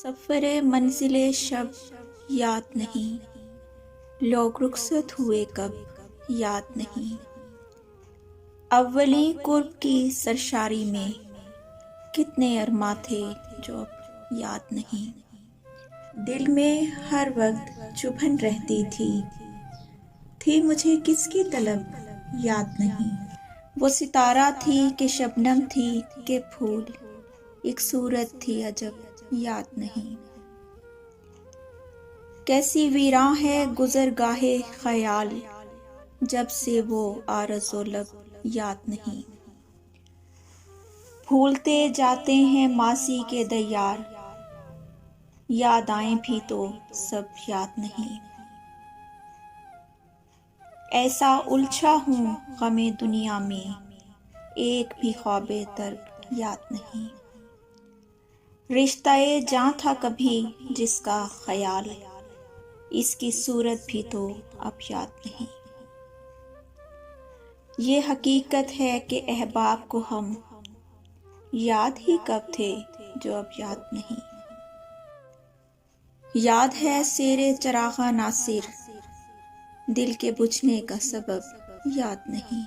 सफ़रे मंजिले शब याद नहीं, लोग रुखसत हुए कब याद नहीं। अव्वली कुर्ब की सरशारी में कितने अरमा थे जो अब याद नहीं। दिल में हर वक्त चुभन रहती थी मुझे किसकी तलब याद नहीं। वो सितारा थी कि शबनम थी कि फूल, एक सूरत थी अजब याद नहीं। कैसी वीरां है गुजरगाहे ख्याल, जब से वो आरज़ो लब याद नहीं। भूलते जाते हैं मासी के दयार, याद आए भी तो सब याद नहीं। ऐसा उलझा हूँ गमे दुनिया में, एक भी ख्वाबे तर्क याद नहीं। रिश्ता-ए जां था कभी जिसका ख्याल, इसकी सूरत भी तो अब याद नहीं। ये हकीकत है कि अहबाब को हम याद ही कब थे जो अब याद नहीं। याद है सेरे चरागा नासिर, दिल के बुझने का सबब याद नहीं।